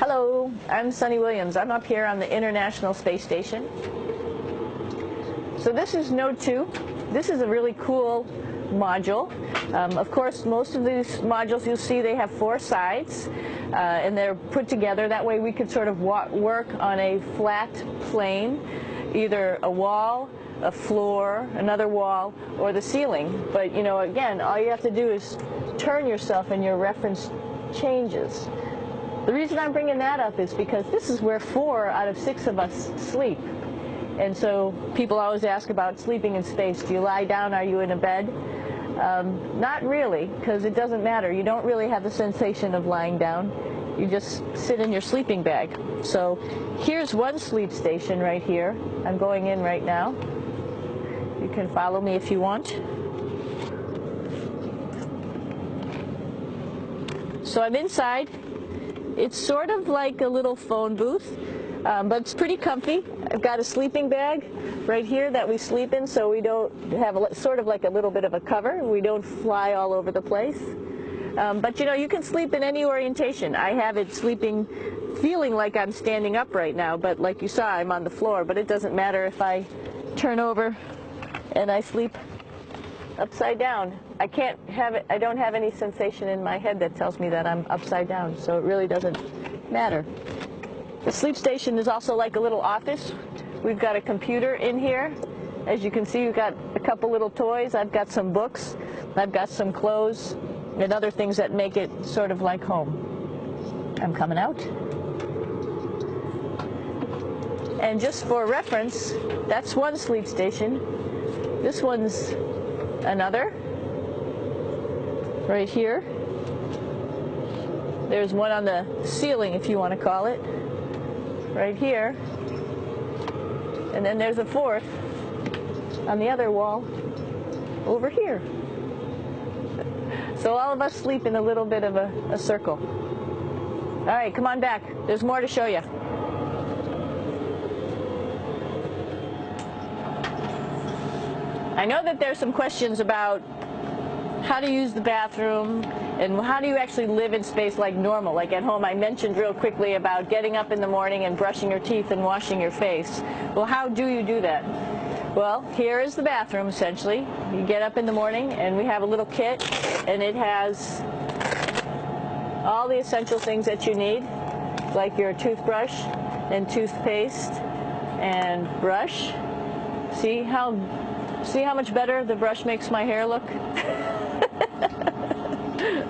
Hello, I'm Sunny Williams. I'm up here on the International Space Station. So this is Node 2. This is a really cool module. Of course, most of these modules you'll see they have 4 sides, and they're put together. That way we could sort of work on a flat plane, either a wall, a floor, another wall, or the ceiling. But you know, again, all you have to do is turn yourself and your reference changes. The reason I'm bringing that up is because this is where 4 out of 6 of us sleep. And so people always ask about sleeping in space. Do you lie down? Are you in a bed? Not really, because it doesn't matter. You don't really have the sensation of lying down. You just sit in your sleeping bag. So here's one sleep station right here. I'm going in right now. You can follow me if you want. So I'm inside. It's sort of like a little phone booth, but it's pretty comfy. I've got a sleeping bag right here that we sleep in, so we don't have sort of like a little bit of a cover. We don't fly all over the place. But you know, you can sleep in any orientation. I have it sleeping, feeling like I'm standing up right now, but like you saw, I'm on the floor. But it doesn't matter if I turn over and I sleep upside down. I don't have any sensation in my head that tells me that I'm upside down, so it really doesn't matter. The sleep station is also like a little office. We've got a computer in here. As you can see, we've got a couple little toys. I've got some books. I've got some clothes and other things that make it sort of like home. I'm coming out. And just for reference, that's one sleep station. This one's another. Right here. There's one on the ceiling, if you want to call it. Right here. And then there's a 4th on the other wall over here. So all of us sleep in a little bit of a circle. All right, come on back. There's more to show you. I know that there's some questions about how to use the bathroom and how do you actually live in space like normal, like at home. I mentioned real quickly about getting up in the morning and brushing your teeth and washing your face. Well, how do you do that? Well, here is the bathroom essentially. You get up in the morning and we have a little kit, and it has all the essential things that you need, like your toothbrush and toothpaste and brush. See how much better the brush makes my hair look?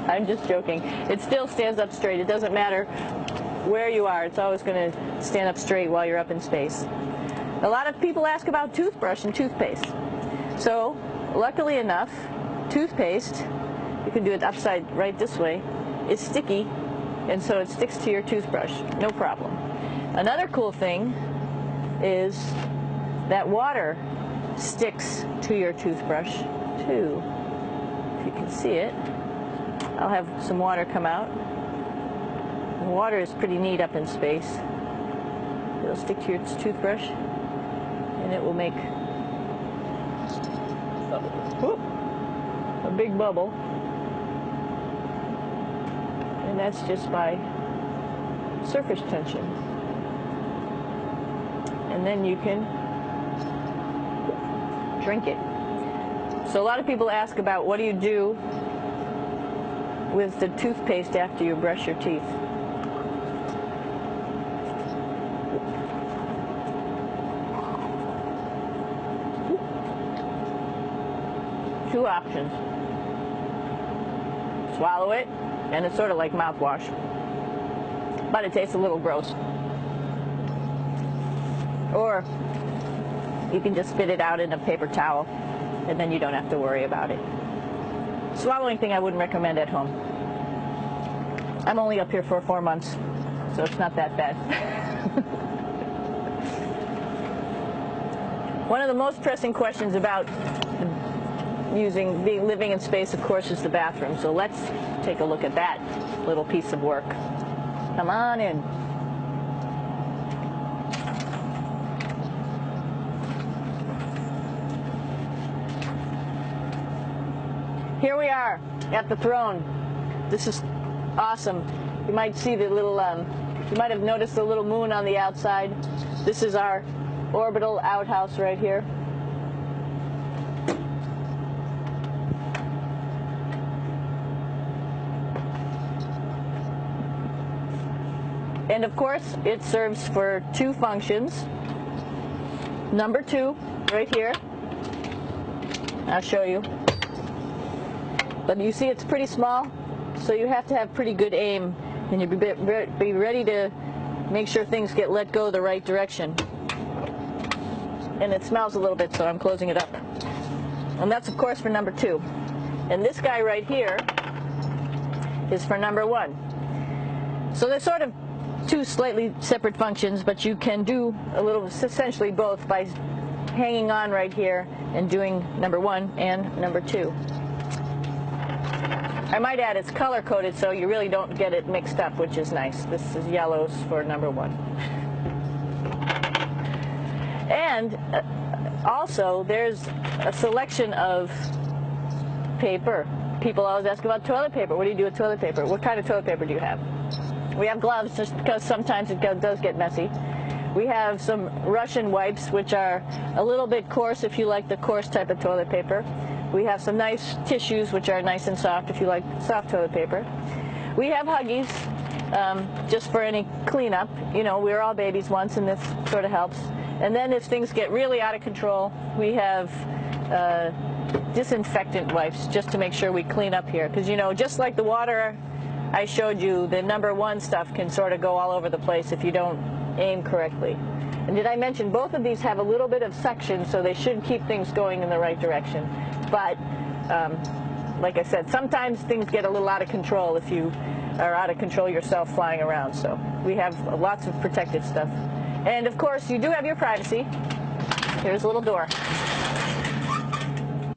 I'm just joking. It still stands up straight. It doesn't matter where you are. It's always going to stand up straight while you're up in space. A lot of people ask about toothbrush and toothpaste. So, luckily enough, toothpaste, you can do it upside right this way, is sticky, and so it sticks to your toothbrush. No problem. Another cool thing is that water sticks to your toothbrush too. If you can see it, I'll have some water come out. The water is pretty neat up in space. It'll stick to your toothbrush and it will make a big bubble, and that's just by surface tension. And then you can drink it. So a lot of people ask about what do you do with the toothpaste after you brush your teeth. Two options. Swallow it, and it's sort of like mouthwash, but it tastes a little gross. Or you can just spit it out in a paper towel, and then you don't have to worry about it. Swallowing thing I wouldn't recommend at home. I'm only up here for 4 months, so it's not that bad. One of the most pressing questions about living in space, of course, is the bathroom. So let's take a look at that little piece of work. Come on in. Here we are at the throne. This is awesome. You might see the little You might have noticed the little moon on the outside. This is our orbital outhouse right here. And of course, it serves for two functions. Number 2, right here. I'll show you. But you see it's pretty small, so you have to have pretty good aim, and you be ready to make sure things get let go the right direction. And it smells a little bit, so I'm closing it up. And that's, of course, for number 2. And this guy right here is for number 1. So they're sort of two slightly separate functions, but you can do a little, essentially both, by hanging on right here and doing number 1 and number 2. I might add it's color coded, so you really don't get it mixed up, which is nice. This is yellows for number 1. And also there's a selection of paper. People always ask about toilet paper. What do you do with toilet paper? What kind of toilet paper do you have? We have gloves, just because sometimes it does get messy. We have some Russian wipes, which are a little bit coarse if you like the coarse type of toilet paper. We have some nice tissues, which are nice and soft if you like soft toilet paper. We have Huggies, just for any cleanup. You know, we were all babies once, and this sort of helps. And then if things get really out of control, we have disinfectant wipes, just to make sure we clean up here. Because, you know, just like the water I showed you, the number 1 stuff can sort of go all over the place if you don't aim correctly. And did I mention both of these have a little bit of suction, so they should keep things going in the right direction. But like I said, sometimes things get a little out of control if you are out of control yourself flying around. So we have lots of protective stuff. And of course, you do have your privacy. Here's a little door.